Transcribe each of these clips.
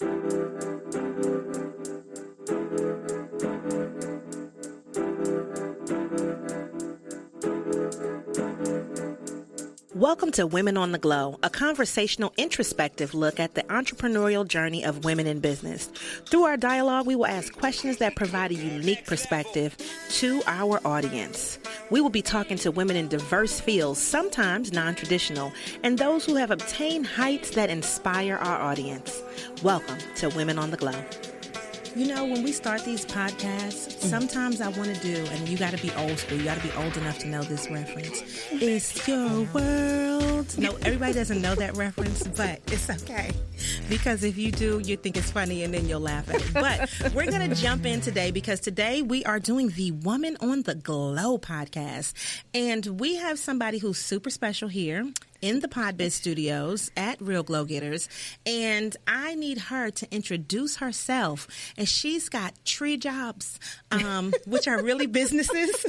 Welcome to Women on the Glow, a conversational, introspective look at the entrepreneurial journey of women in business. Through our dialogue, we will ask questions that provide a unique perspective to our audience. We will be talking to women in diverse fields, sometimes non-traditional, and those who have obtained heights that inspire our audience. Welcome to Women on the Glow. You know, when we start these podcasts, sometimes I want to do, and you got to be old school, you got to be old enough to know this reference. It's your world. No, everybody doesn't know that reference, but it's okay. Because if you do, you think it's funny and then you'll laugh at it. But we're going to jump in today because today we are doing the Woman on the Glow podcast. And we have somebody who's super special here in the Podbiz studios at Real Glow Getters, and I need her to introduce herself. And she's got 3 jobs, which are really businesses,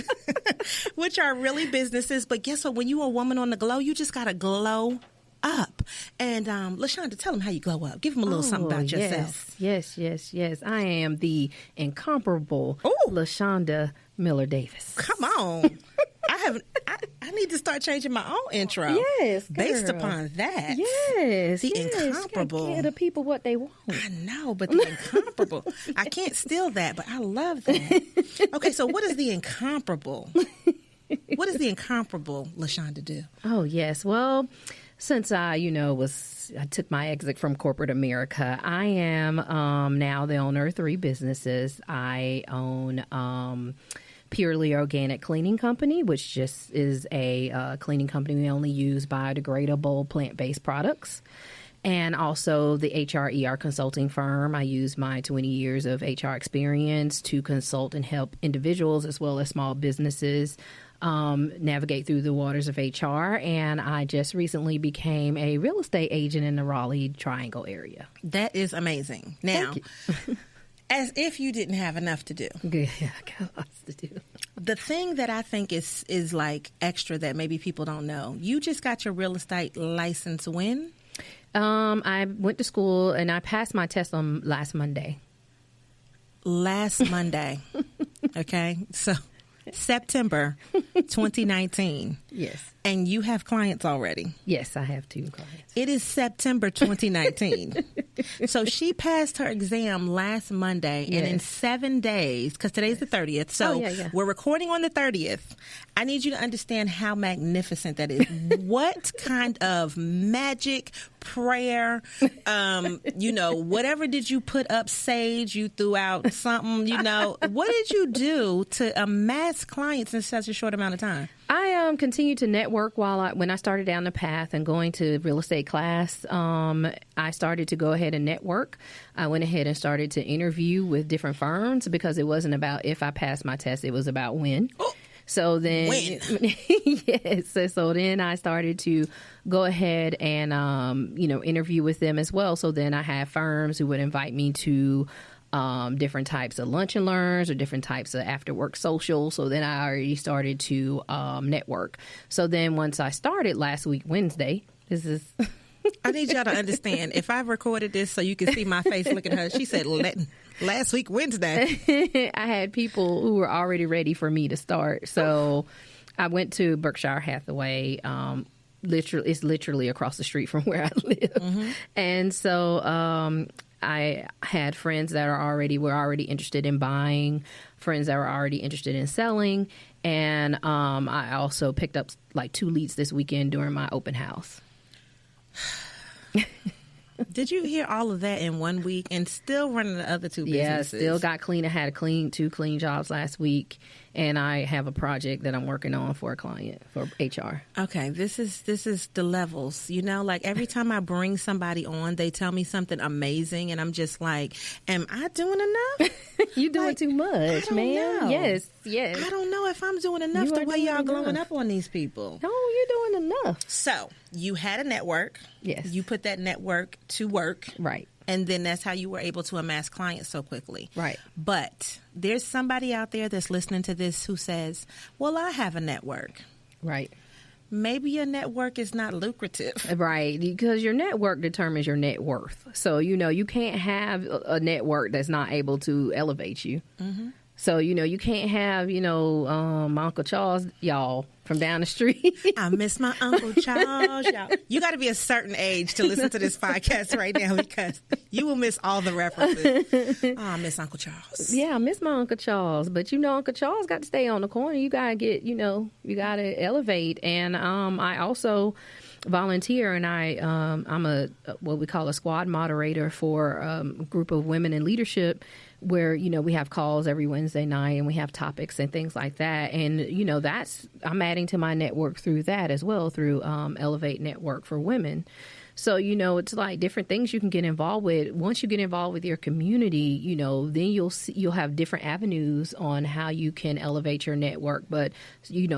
But guess what? When you're a woman on the glow, you just got to glow up. And LeShanda, tell them how you glow up. Give them a little something about yourself. Yes. I am the incomparable LeShanda Miller Davis. Come on. I need to start changing my own intro. Yes, girl. Based upon that. Yes. The incomparable. You give the people what they want. I know, but the incomparable. I can't steal that, but I love that. Okay, so what is the incomparable? What does the incomparable LeShanda do? Oh, yes. Well, since I took my exit from corporate America, I am now the owner of 3 businesses. I own Purely Organic Cleaning Company, which just is a cleaning company. We only use biodegradable plant-based products. And also the HRER consulting firm. I use my 20 years of HR experience to consult and help individuals as well as small businesses navigate through the waters of HR. And I just recently became a real estate agent in the Raleigh Triangle area. That is amazing. Now, as if you didn't have enough to do. Yeah, I got lots to do. The thing that I think is like extra that maybe people don't know, you just got your real estate license when? I went to school and I passed my test on last Monday. Last Monday. Okay. So September 2019. Yes. And you have clients already. Yes, I have 2 clients. It is September 2019. So she passed her exam last Monday, and in 7 days, because today's the 30th, so we're recording on the 30th. I need you to understand how magnificent that is. What kind of magic, prayer, whatever did you put up, sage, you threw out something, what did you do to amass clients in such a short amount of time? I continued to network when I started down the path and going to real estate class. I started to go ahead and network. I went ahead and started to interview with different firms because it wasn't about if I passed my test, it was about when. Oh. So then, yes. So then I started to go ahead and, interview with them as well. So then I had firms who would invite me to different types of lunch and learns or different types of after work social. So then I already started to network. So then once I started last week, Wednesday, I need y'all to understand, if I recorded this so you can see my face looking at her, she said last week, Wednesday. I had people who were already ready for me to start. So I went to Berkshire Hathaway. It's literally across the street from where I live. Mm-hmm. And so I had friends that were already interested in buying, friends that were already interested in selling. And I also picked up like 2 leads this weekend during my open house. Did you hear all of that in 1 week and still running the other 2 businesses? Yeah, still got clean. I had 2 clean jobs last week, and I have a project that I'm working on for a client for HR. Okay, this is the levels. Like every time I bring somebody on, they tell me something amazing, and I'm just like, am I doing enough? You doing too much, man. Know. Yes. I don't know if I'm doing enough the way y'all glowing up on these people. No, you're doing enough. So you had a network. Yes. You put that network to work. Right. And then that's how you were able to amass clients so quickly. Right. But there's somebody out there that's listening to this who says, well, I have a network. Right. maybe your network is not lucrative. Right, because your network determines your net worth. So, you can't have a network that's not able to elevate you. Mm-hmm. So, you can't have, my Uncle Charles, y'all, from down the street. I miss my Uncle Charles, y'all. You got to be a certain age to listen to this podcast right now because you will miss all the references. Oh, I miss Uncle Charles. Yeah, I miss my Uncle Charles. But, Uncle Charles got to stay on the corner. You got to get, you got to elevate. And I also volunteer, and I'm what we call a squad moderator for a group of women in leadership, where we have calls every Wednesday night and we have topics and things like that. And I'm adding to my network through that as well, through Elevate Network for Women. So, it's like different things you can get involved with. Once you get involved with your community, then you'll have different avenues on how you can elevate your network. But,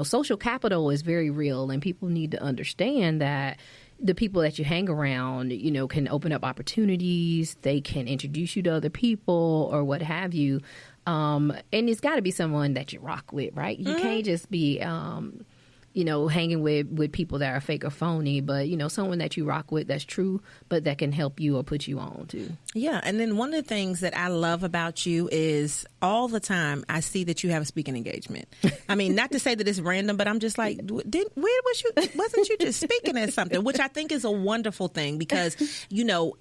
social capital is very real, and people need to understand that the people that you hang around, can open up opportunities. They can introduce you to other people or what have you. And it's got to be someone that you rock with, right? You can't just be hanging with people that are fake or phony, but, someone that you rock with that's true, but that can help you or put you on too. Yeah. And then one of the things that I love about you is all the time I see that you have a speaking engagement. I mean, not to say that it's random, but I'm just like, wasn't you just speaking at something, which I think is a wonderful thing because,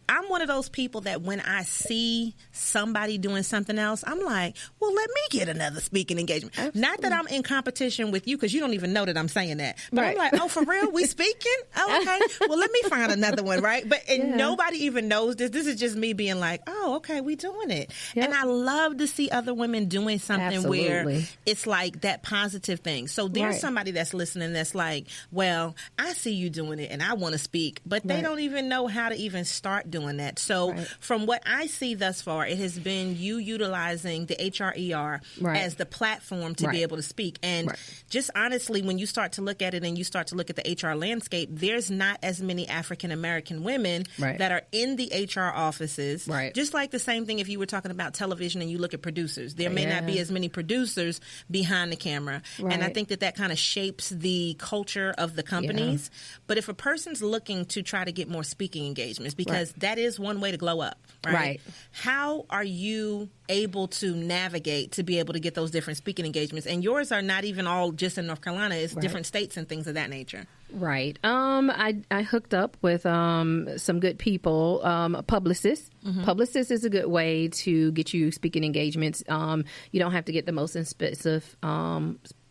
I'm one of those people that when I see somebody doing something else, I'm like, well, let me get another speaking engagement. Absolutely. Not that I'm in competition with you because you don't even know that I'm saying that. But right. I'm like, oh, for real? We speaking? Oh, okay. Well, let me find another one, right? But nobody even knows this. This is just me being like, oh, okay, we doing it. Yep. And I love to see other women doing something where it's like that positive thing. So there's somebody that's listening that's like, well, I see you doing it and I want to speak, but they don't even know how to even start doing that. So from what I see thus far, it has been you utilizing the HRER as the platform to be able to speak. And just honestly, when you start to look at it and you start to look at the HR landscape, there's not as many African American women that are in the HR offices. Right. Just like the same thing if you were talking about television and you look at producers. There may not be as many producers behind the camera. Right. And I think that kind of shapes the culture of the companies. Yeah. But if a person's looking to try to get more speaking engagements, because that is one way to glow up, right? How are you able to navigate to be able to get those different speaking engagements? And yours are not even all just in North Carolina. It's different states and things of that nature. Right. I hooked up with some good people. Publicists. Mm-hmm. Publicist is a good way to get you speaking engagements. You don't have to get the most expensive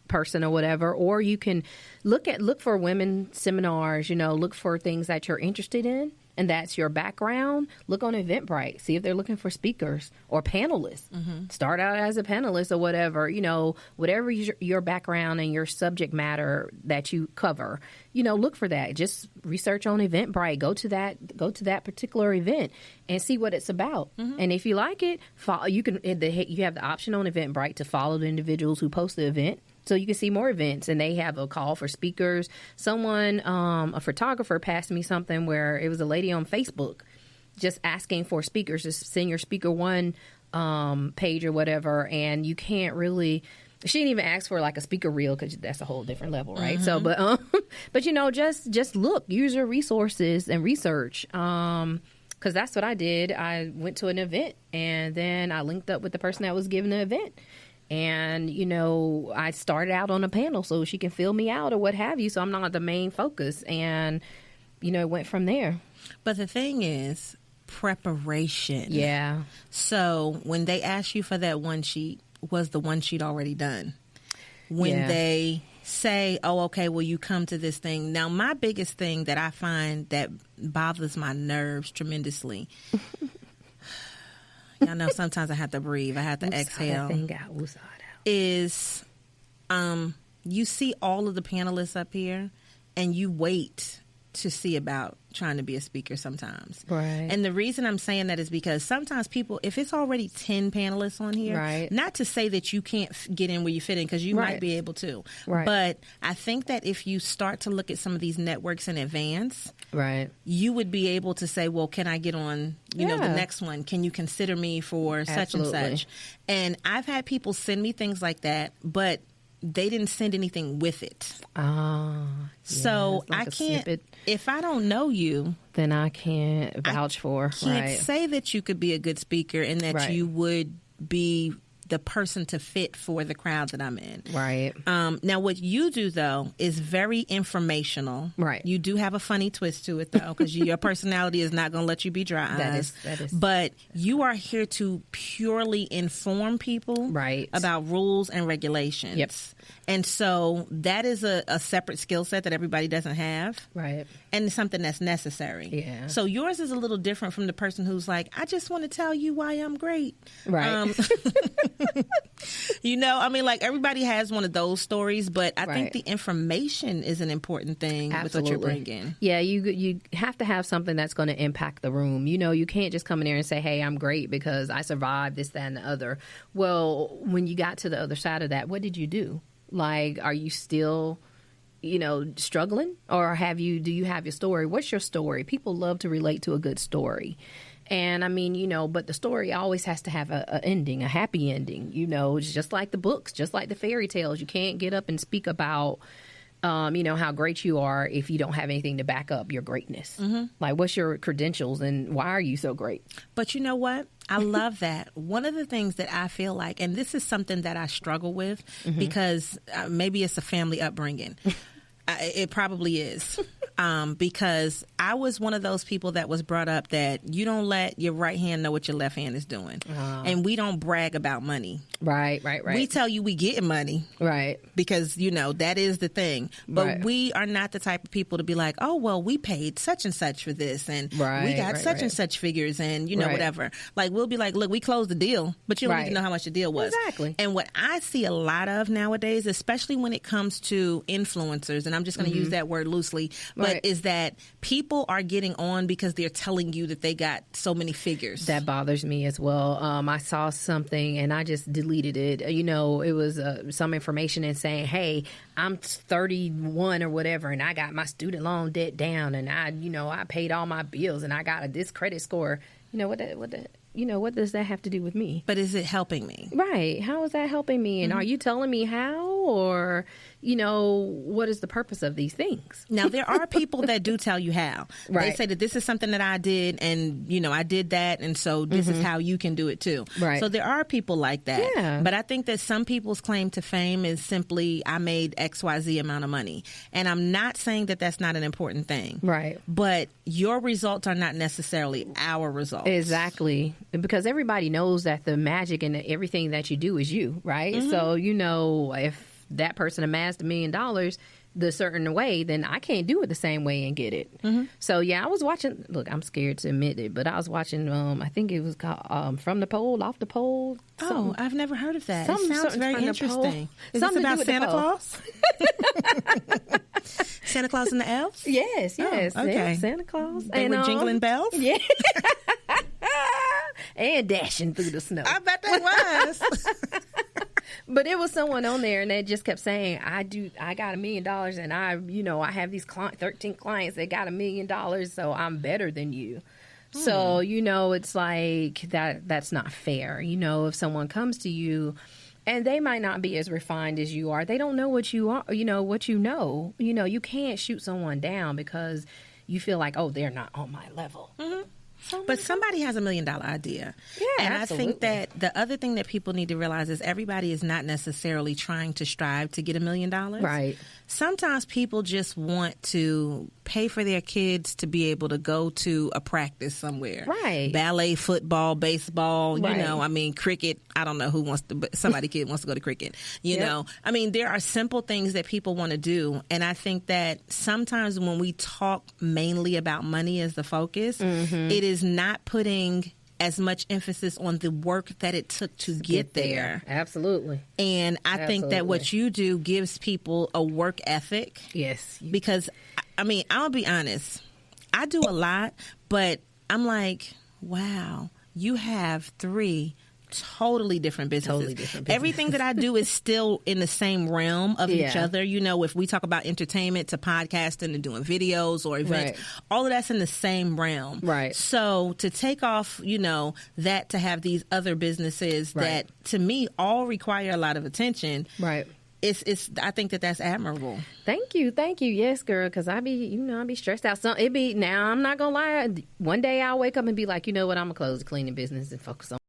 person or whatever, or you can look for women seminars. Look for things that you're interested in, and that's your background. Look on Eventbrite. See if they're looking for speakers or panelists. Mm-hmm. Start out as a panelist or whatever. Whatever your background and your subject matter that you cover. Look for that. Just research on Eventbrite. Go to that particular event and see what it's about. Mm-hmm. And if you like it, you have the option on Eventbrite to follow the individuals who post the event. So you can see more events, and they have a call for speakers. Someone, a photographer, passed me something where it was a lady on Facebook just asking for speakers. Just send your speaker one page or whatever, and you can't really. She didn't even ask for like a speaker reel because that's a whole different level, right? Mm-hmm. So, but just look, use your resources and research. Because that's what I did. I went to an event, and then I linked up with the person that was giving the event. And, I started out on a panel so she can fill me out or what have you. So I'm not the main focus. And, it went from there. But the thing is preparation. Yeah. So when they asked you for that one sheet, was the one sheet already done? When they say, oh, okay, well, you come to this thing. Now, my biggest thing that I find that bothers my nerves tremendously I know sometimes I have to breathe. I have to exhale. Is you see all of the panelists up here and you wait to see about trying to be a speaker sometimes. Right. And the reason I'm saying that is because sometimes people, if it's already 10 panelists on here, not to say that you can't get in where you fit in, because you might be able to. Right. But I think that if you start to look at some of these networks in advance, you would be able to say, well, can I get on, the next one? Can you consider me for such and such? And I've had people send me things like that, but they didn't send anything with it. So I can't, snippet. If I don't know you, then I can't vouch for. Can't say that you could be a good speaker and that you would be the person to fit for the crowd that I'm in. Right. Now, what you do, though, is very informational. Right. You do have a funny twist to it, though, because your personality is not going to let you be dry eyes. That is. But you are here to purely inform people about rules and regulations. Yep. And so that is a separate skill set that everybody doesn't have. Right. And it's something that's necessary. Yeah. So yours is a little different from the person who's like, I just want to tell you why I'm great. Right. Like everybody has one of those stories, but I think the information is an important thing with what you're bringing. Yeah, you have to have something that's going to impact the room. You can't just come in there and say, hey, I'm great because I survived this, that, and the other. Well, when you got to the other side of that, what did you do? Like, are you still, struggling? Or do you have your story? What's your story? People love to relate to a good story. And but the story always has to have a ending, a happy ending. It's just like the books, just like the fairy tales. You can't get up and speak about, how great you are if you don't have anything to back up your greatness. Mm-hmm. Like, what's your credentials and why are you so great? But you know what? I love that. One of the things that I feel like, and this is something that I struggle with because maybe it's a family upbringing. It probably is. Because I was one of those people that was brought up that you don't let your right hand know what your left hand is doing. And we don't brag about money. Right. We tell you we getting money. Right. Because, that is the thing. But we are not the type of people to be like, oh, well, we paid such and such for this. And we got such and such figures and, whatever. Like, we'll be like, look, we closed the deal, but you don't even know how much the deal was. Exactly. And what I see a lot of nowadays, especially when it comes to influencers, and I'm just going to use that word loosely, but is that people are getting on because they're telling you that they got so many figures. That bothers me as well. I saw something and I just deleted it. It was some information and saying, hey, I'm 31 or whatever, and I got my student loan debt down, and I paid all my bills, and I got this credit score. What does that have to do with me? But is it helping me? Right. How is that helping me? And are you telling me how? Or, what is the purpose of these things? Now, there are people that do tell you how. Right. They say that this is something that I did, and, I did that, and so this is how you can do it too. Right. So there are people like that. Yeah. But I think that some people's claim to fame is simply, I made XYZ amount of money. And I'm not saying that that's not an important thing. Right. But your results are not necessarily our results. Exactly. Because everybody knows that the magic and everything that you do is you, right? So, if that person amassed $1 million the certain way, then I can't do it the same way and get it. So, yeah, I was watching, look, I'm scared to admit it, but I was watching, I think it was called From the Pole, Off the Pole. Oh, I've never heard of that. It sounds very interesting. Is this about Santa Claus? Santa Claus and the elves? Yes. Oh, okay. Santa Claus. They were jingling bells? Yeah. And dashing through the snow. I bet they was. But it was someone on there, and they just kept saying, I got $1 million, and I have these 13 clients that got $1 million, so I'm better than you. So, it's like that's not fair. If someone comes to you and they might not be as refined as you are, they don't know what you are, what you know. You can't shoot someone down because you feel like, oh, they're not on my level. But somebody has $1 million idea. Yeah, and absolutely. I think that the other thing that people need to realize is everybody is not necessarily trying to strive to get $1 million. Right. Sometimes people just want to pay for their kids to be able to go to a practice somewhere. Right. Ballet, football, baseball, Right. cricket. I don't know who wants to, but somebody kid wants to go to cricket. You know, there are simple things that people want to do. And I think that sometimes when we talk mainly about money as the focus, it is not putting as much emphasis on the work that it took to get there. Absolutely. And I think that what you do gives people a work ethic. Yes. Because, I'll be honest, I do a lot, but I'm like, wow, you have 3 totally different businesses. Everything that I do is still in the same realm of each other. If we talk about entertainment to podcasting and doing videos or events, all of that's in the same realm. Right. So to take off, that to have these other businesses that to me all require a lot of attention. Right. I think that's admirable. Thank you. Yes, girl, because I be stressed out. Now I'm not gonna lie. One day I'll wake up and be like, you know what, I'm gonna close the cleaning business and focus on